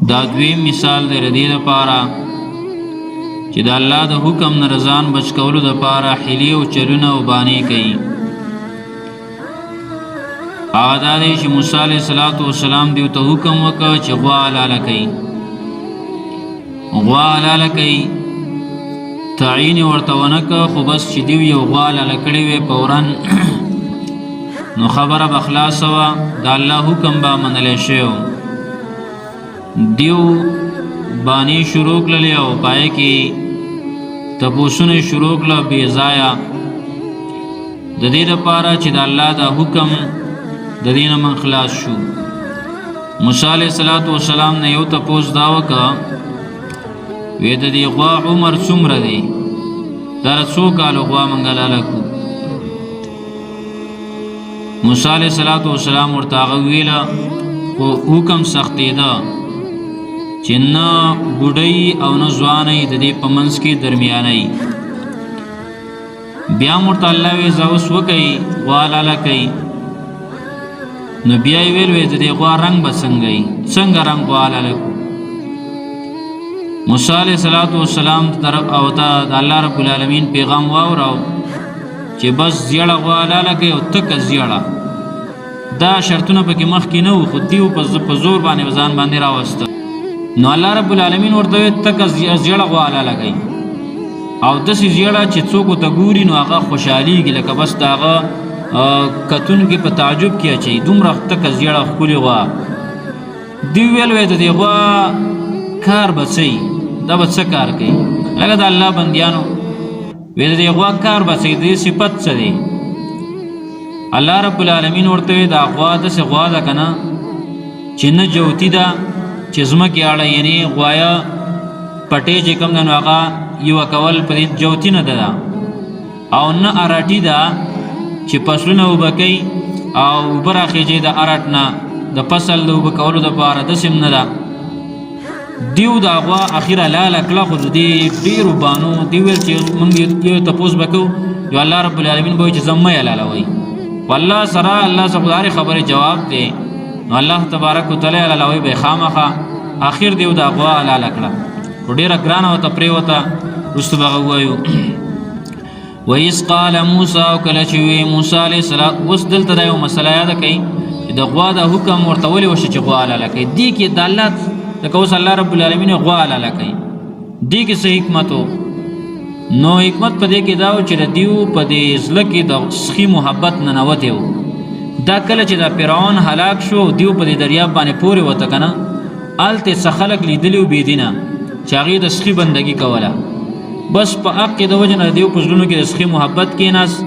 دا دویم مثال دی ردی دا پارا چې د الله د حکم نه رضان بچ کولو د پاره حیلې او چلونه او بانې کوي. هغه دا دی چې موسی علیه السلام دیو ته حکم وکړ چې غوا حلاله کوي. غوا حلاله کوي تعین ورته ونه کړ، خو بس چې دیو یو غوا حلاله کړې وې فوراً نو خبره به خلاصه وه، د الله حکم به منلی شوی. دیو بانی شروع کړلې او پای کې تپوسونه شروع کړل بې ځایه د دې لپاره چې د الله د حکم د دې نه من خلاص شو. موسی علیه السلام نه یو تپوس دا وکړه، وی د دې غوا عمر څومره دی؟ دا څو کاله غوا موږ حلاله کړو؟ موسی علیه السلام ورته هغه ویله خو حکم سختېده چې نه بوډۍ او نه ځوانۍ، د دې په منځ کې درمیانۍ. بیا ورته الله وی زه اوس وکئ غوا حلاله کوي. نو بیا یې ویل وی د دې غوا رنګ به څنګه وي، څنګه رنګ غوا حلاله کړو؟ موسی علیه السلام طرف او ته د الله رب العالمین پیغام واوراو چې بس زیړه غوا حلاله کوي او تکه زیړه. دا شرطونه پکې مخکې نه وو، خو دیو په زور باندې ځان باندې راوسته. نو الله رب العالمین ورته وی تکه زیړه غوا حلاله کوي او داسې زیړه چې څوک ورته ګوري نو هغه خوشحالېږي، لکه بس د هغه کتونکي په تعجب کې اچوي، دومره تکه زیړه ښکلې غوا. دوی ویل وی د دې غوا کار به څه وي، دا به څه کار کوي؟ لکه د الله بندیانو وی د دې غوا کار به څه وي، د دې صفت څه دی؟ الله رب العالمین ورته وی دا غوا داسې غوا ده که نه چې نه جوتي ده چې ځمکې اړه، یعنې غوایا پټې چې کوم ده نو هغه یوه کول په دې جوتي نه ده، او نه اراټي ده چې فصلونه اوبه کوي او اوبه راخېږي د اراټ نه د فصل د اوبه کولو دپاره، داسې هم نه ده. دیو دا غوا اخیره لاله کړه، خو د دې ډېرو بانو دی ویل چې موږ یو تپوس به کوو، یو الله رب العالمین به وایي چې زه مه یې حلالوئ. والله سره الله څخه د هرې خبرې جواب دی، نو الله تبارک وتعالی حلالوئ به یې خامخا. آخر دیو دا غوا حلاله کړه، خو ډېره ګرانه ورته پرېوته، وروسته به هغه ووایو. وإذ قال موسی، او کله چې وی موسی علیه السلام. اوس دلته دا یو مسله یاده کوي چې د غوا د حکم ورته ولې وشي چې غوا حلاله کوي. دې کې د الله لکه اوس الله رب العالمین غوا حلاله کوي، دې کې څه حکمت و؟ نو حکمت په دې کې دا و چې د دیو په دې زړه کې د سخي محبت ننوتی و. دا کله چې د فرعون هلاک شو، دیو په دې دریاب باندې پورې وته که نه، هلته څه خلک لیدلي و بېدینه چې هغې د سخي بندګي کوله. بس په حق کې د وجه نه دیو په زړونو کې د سخي محبت کېناست.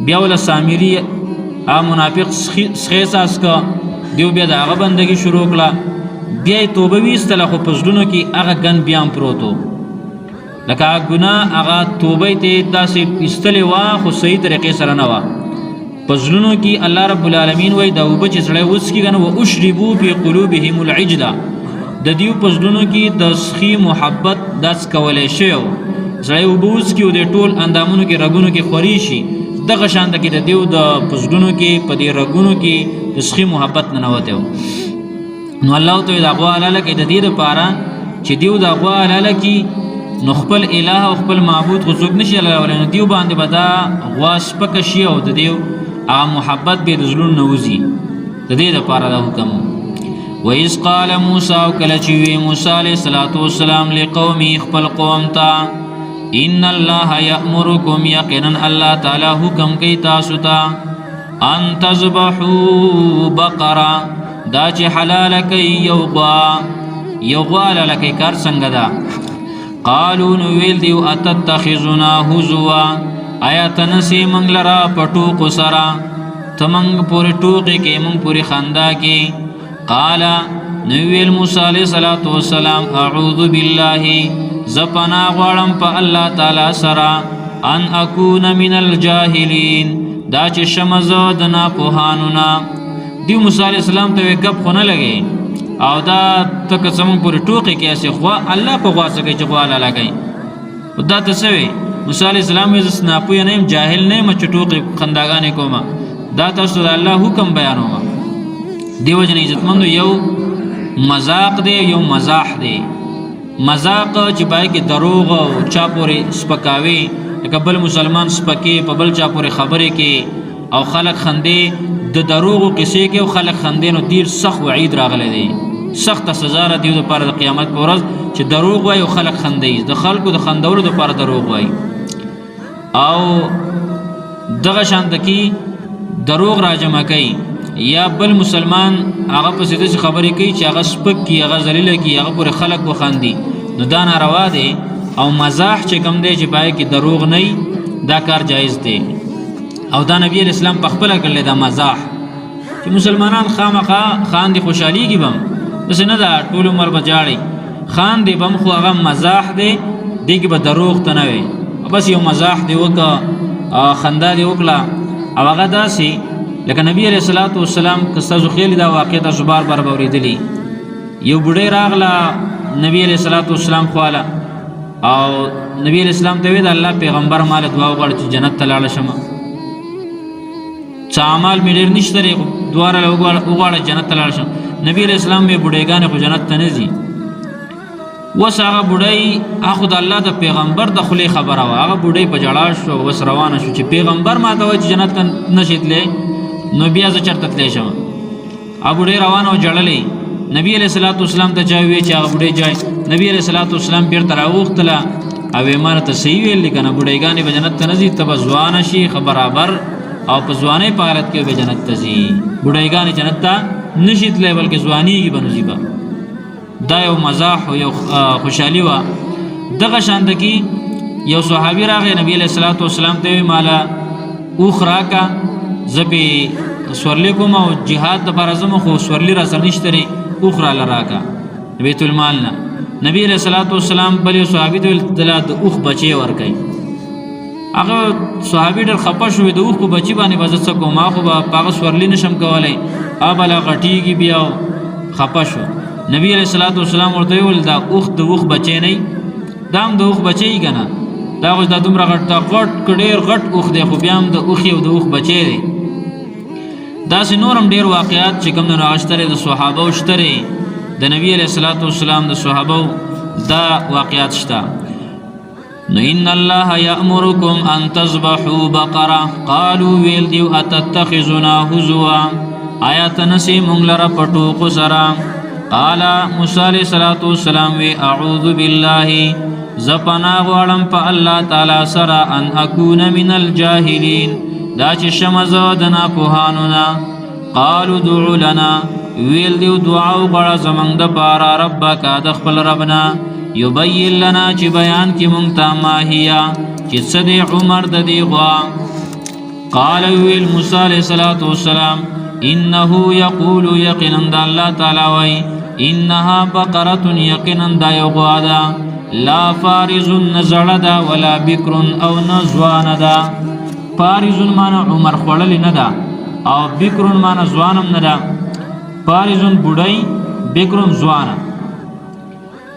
بیا وله سامري هغه منافق سخي احساس که، دیو بیا د هغه بندګي شروع کړه. بیا یې توبه ویستله، خو په زړونو کې هغه ګن بیا هم پروت و، لکه هغه ګناه هغه توبه یې ته داسې ایستلې وه، خو صحیح طریقې سره نه وه. په زړونو کې الله رب العالمین وایي دا اوبه چې سړی وڅکي که نه، واشربوا فی قلوبهم العجل، د دیو په زړونو کې د سخي محبت داس کولی شوی و. سړی اوبه وڅکي او د ټول اندامونو کې رګونو کې خوري شي، دغه شانته کې د دیو د په زړونو کې په دې رګونو کې د سخي محبت ننوتی و. نو الله ته دا غوا حلاله کوي د دې دپاره چې دیو دا غوا حلاله کړي، نو خپل اله او خپل معبود خو څوک نشي حلالولی، نو دیو باندې به دا غوا سپکه شي او د دیو هغه محبت به یې د زړونو نه وځي. د دې دپاره دا حکم و. وإذ قال موسی، او کله چې وی موسی علیه السلام لقومي خپل قوم ته، ان الله یأمرکم، یقینا الله تعالی حکم کوي تاسو ته، ان تذبحوا بقره، دا چې حلاله کوي یو غوا حلاله کوي. کار څنګه ده؟ قالو نو ویل دیو اتتخذنا هزوا، آیا ته نسې موږ لره په ټوقو سره، ته موږ پورې ټوقې کې، موږ پورې خندا کې. قال نو ویل موسی علیه السلام اعوذ بالله، زه پناه غواړم په الله تعالی سره، ان اکون من الجاهلین، دا چې شمه زه د ناپوهانو نه. دیو موسی علیه السلام ته وی ګپ خو نه لګئ، او دا ته که څه موږ پورې ټوقې کې هسې غوا الله په غوا څه کوي چې غوا حلاله کوي. دا ته څه وی؟ موسی علیه السلام وی زه ناپوهه نه یم، جاهل نه یم چې ټوقې خنداګانې کومه، دا تاسو د الله حکم بیانومه. دې وجې نه عزتمندو یو مذاق دی یو مزاح دی. مذاق چې پای کې دروغ او چا پورې سپکاوي، لکه بل مسلمان سپکې په بل چا پورې خبرې کې او خلق خندې د دروغو قصې کې او خلق خندې، نو ډېر سخت وعید راغلی دی، سخته سزا را دی دپاره د قیامت په ورځ چې دروغ وایي او خلق خندې، د خلکو د خندولو دپاره دروغ وایي. او دغه شانته کې دروغ را جمع کوي، یا بل مسلمان هغه پسې داسې خبرې کوي چې هغه سپک کي، هغه ذلیله کي، هغه پورې خلق وخاندي، نو دا ناروا دی. او مزاح چې کوم دی چې پای کې دروغ نه وي، دا کار جایز دی. او دا نبی علیہ السلام په خپله کړلی دا مزاح چې مسلمانان خامخا خاندي خوشحالیږي به هم، داسې نه ده ټول عمر به جاړئ، خاندي به هم، خو هغه مزاح دی، دې کې به دروغ ته نه وي، بس یو مزاح دی وکړه، خندا دی وکړه. او هغه داسې لکه نبی علیہ الصلوۃ والسلام که ستاسو خیال دا واقع تاسو بار بار به اورېدلي، یو بوډۍ راغله نبی علیہ الصلوۃ والسلام خواله، او نبی علیہ السلام ته وی د الله پیغمبر مال دعا وغواړه چې جنت ته لاړه شم، څه اعمال مې ډېر نشته دی، دواړه وغواړه جنت ته لاړه شم. نبی علیہ السلام وی بوډېګانې خو جنت ته نه ځي. اوس هغه بوډۍ هغه د الله د پیغمبر د خولې خبره وه، هغه بوډۍ په ژړا شو، اوس روانه شو چې پیغمبر ما ته وایي چې جنت ته نشي تللی، نو بیا زه چېرته تللی شم. هغه بوډۍ روانه وه ژړلې، نبی علیہ الصلوۃ والسلام ته چا وویل چې هغه بوډۍ جای، نبی علیہ الصلوۃ والسلام بیرته راوغوښتله او ویې ما ته صحیح ویل دي که نه، بوډۍ به جنت ته نه ځي، ته به ځوانه شي ښه برابر، او په ځوانۍ په حالت کې به جنت ته ځي. بوډۍ جنت ته نشي تللی بلکې ځوانېږي به نو ځي به. دا یو مزاح او یو خوشحالي وه. دغه شانته کې یو صحابي راغی نبی علیہ الصلوۃ والسلام ته ویې ماله اوښ راکه، زه پې سورلی کوم او جهاد دپاره ځم، خو سورلی را سره نشته دی، اوښ راله راکه د بیت المال نه. نبی علیہ الصلوۃ والسلام بل یو صحابي ته ویل دله د اوښ بچی ورکوي. هغه صحابي ډېر خفه شو، د اوښ په بچي باندې به زه څه کوم، ما خو به په هغه سورلی نشم کولی، هغه به غټېږي بیا، خفه شو. نبی علیہ الصلوۃ والسلام ورته ویل دا اوښ د اوښ بچی نه وي، دا هم د اوښ بچی وي که نه، دا خو دا دومره غټ دا غټ که ډېر غټ اوښ دی، خو بیا هم د اوښ او د اوښ بچی دی. داسې نور هم ډېر واقعات چې کوم دی نو هغه شته دی، د صحابو شته دی، د نبی علیہ الصلوۃ والسلام د صحابو دا واقعات شته. نو ان الله یأمرکم ان تذبحوا بقره، قالوا ویل دیو اتتخذنا هزوا، آیا ته نسې موږ لره په ټوقو سره. قال موسی علیہ الصلوۃ والسلام وی اعوذ بالله، زه پناه غواړم په الله تعالی سره، ان اکون من الجاهلین، دا چې شم زه د ناپوهانو نه. قالوا دعوا لنا، ویل دیو دعا وغواړه زموږ دپاره، ربک د خپل ربنا، یبین لنا چې بیان کې مونږ ته، ما هي چې څه دی عمر د دې غوا. قال ویل موسی علیہ الصلوۃ والسلام انه یقول، یقینا د الله تعالی وایي، انها بقره، یقینا دا یو غوا ده، لا فارض نزړه ده، ولا بکر او نزوانه ده. فارض معنی عمر خوړلې نه ده، او بکر معنی ځوانم نه ده. فارض بوډۍ، بکر ځوانه.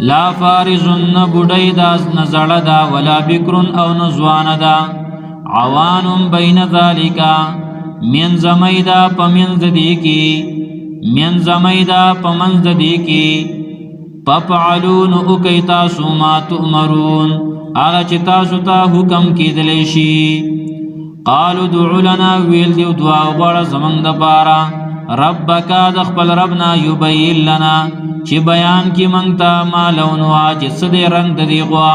لا فارض نه بوډۍ ده نه زړه ده، ولا بکر او نه ځوانه ده. عوان بین ذالک، منځمی ده په منځ دې کې، منځمی ده په منځ دې کې. ففعلون اوکئ تاسو ما تؤمرون، هغه چې تاسو ته حکم کېدلی شي. قالوا دعوا لنا، ویل دیو دعا وغواړه زموږ دپاره، ربک د خپل ربنا، یبین لنا چې بیان کې مونږ ته، ما لونها چې څه دی رنګ د دې غوا.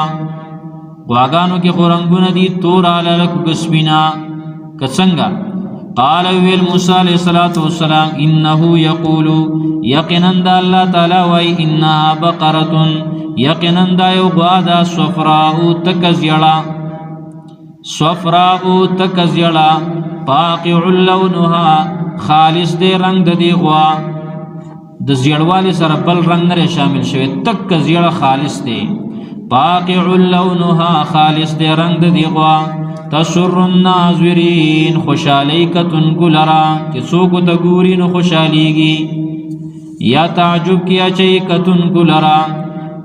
غواګانو کې خو رنګونه دي، تور هلک سپینه که څنګه. قال ویل موسی علیہ الصلوۃ والسلام انه یقول، یقینا د الله تعالی وایي، انها بقره، یقینا دا یو غوا ده، صفراء تک زیړه، صفراء تک زیړه، فاقع لونها، خالص دی رنگ د دې غوا، د زیړوالي سره بل رنگ نه شامل شوی، تک زیړه خالص دی. فاقع لونها، خالص دی رنگ د دې غوا. تسر الناظرین، خوشحالی کتونکو لرا چې څوک ته ګوري نو خوشحالیږي، یا تعجب کیا چې کتونکو لرا.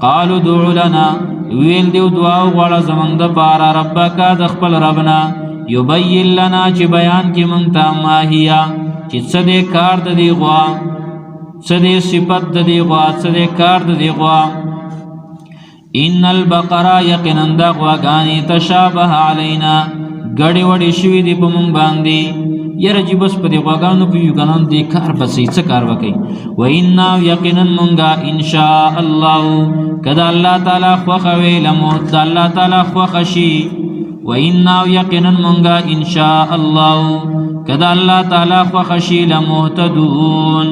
قالوا دعوا لنا، ویل دیو دعا وغواړه زموږ دپاره، ربک د خپل ربنا، یبین لنا چې بیان کې مونږ ته، ما هي چې څه دی کار د دې غوا. څه دی صفت د دې غوا، څه دی کار د دې غوا. ان البقره یقینا د غواګانې تشابه علینا ګډې وډې شوي دي په مونږ باندې. یاره چې بس په دې غواګانو پوهېږو که نه دې کار بسې څه کار به کوي. و انا یقینا مونږه انشاء الله که د الله تعالی خوښه وي د الله تعالی خوښه شي. و انا یقینا مونږه انشاء الله که د الله تعالی خوښه شي لمهتدون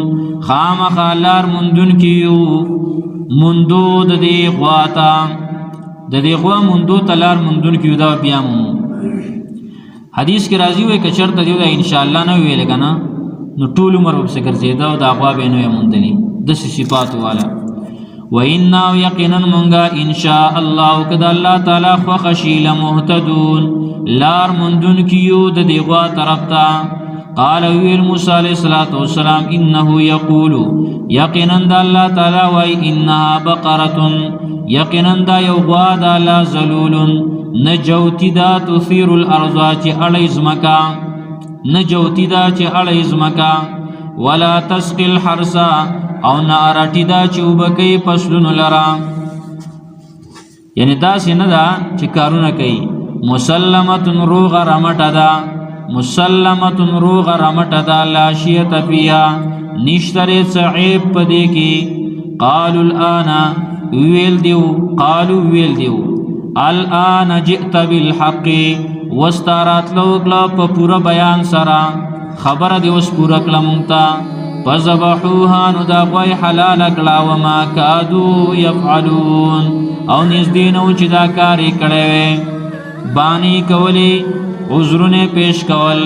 خامخا لار موندونکي یو موندو د دې غوا ته، د دې غوا موندو ته لار موندونکي یو. دا بیا مومو. حدیث کې راځي وایي که چېرته دې دا انشاءالله نه ویلې که نه نو ټول عمر به پسې ګرځېده او دا غوا به یې نه وی موندلې، داسې صفاتو والا. و انا یقینا مونږه انشاء الله که د الله تعالی خوښه شي لمهتدون لار موندونکي یو د دې غوا طرف ته. قال ویل موسی علیہ الصلوۃ والسلام انه یقول یقینا د الله تعالی وای انها بقره یقینا دا یو غوا دا لا ذلول نجوتی دا تثیر الارض چې اړیز مکا، نجوتی دا چې اړیز مکا، ولا تسقي الحرث او نه اراټی دا چې وبکې فصلونو لرا. یعنی داسې نه ده چې کارونه کوي. مسلمة روغ رمټه ده، مسلمة روغ رمټه ده، لا شیة فیها نشترې څه عیب په دې کې. قالوا الآن ویل دیو، قالوا ویل دیو الآن جئت بالحق وستارات لوکلا په پورا بیان سره خبره دی اوس پورا کړه مونږ ته. فذبحوها نو دا غوی حلال کړه وما کادوا یفعلون او نږدې نه و چې دا کار یې کړی وی. بانی کولی عذرونه پیش کول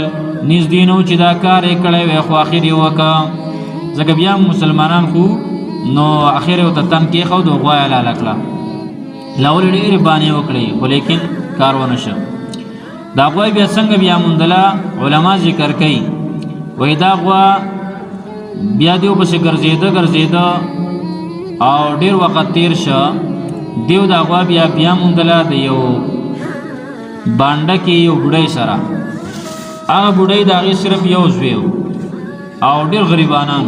نږدې نه و چې دا کار یې کړی وی خو آخر یې وکړه. ځکه بیا مسلمانان خو نو آخر یې ورته تن کېښود او غوا یې حلاله کړه. لاول ډېرې بانې وکړې خو لیکن کار ونه شه. دا غوا بیا څنګه بیا موندله علما ذکر کوي. وایي دا غوا بیا دیو پسې ګرځېده ګرځېده او ډېر وخت تیر شه. دیو دا غوا بیا موندله د یو بانډه کې یو بوډۍ سره. هغه بوډۍ د هغې صرف یو زوی و او ډېر غریبانان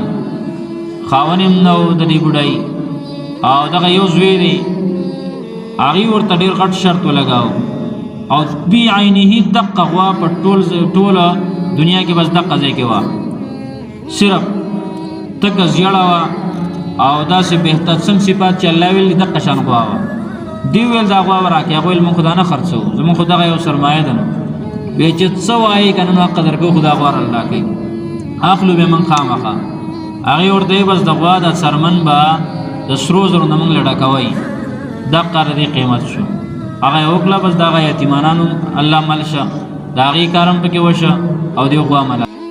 خاون یې نه و د دې بوډۍ او دغه یو زوی دی. هغې ورته ډېر غټ شرط ولګاو او بی عینه دقه غوا په ټوله دنیا کې بس دقه ځای کې وه، صرف تکه زیړه وه او داسې بهتر سم صفات چې الله ویل دقه شان غوا وه. دی ویل دا غوا به راکړې. هغه ویل مونږ خو دا نه خرڅوو، زمونږ خو دغه یو سرمایه ده. نو وایي چې څه وایي که نه نو قدر کوو خو دا غوا راله راکوي اخلو به مونږ خامخا. هغې ورته وایي بس د غوا دا څرمن به د سرو زرو نه مونږ له ډکوئ، دقه د دې قیمت شو. هغه یې وکړه بس د هغه یتیمانانو الله مل شه، د هغې کار هم پکې وشه او دې غوا مله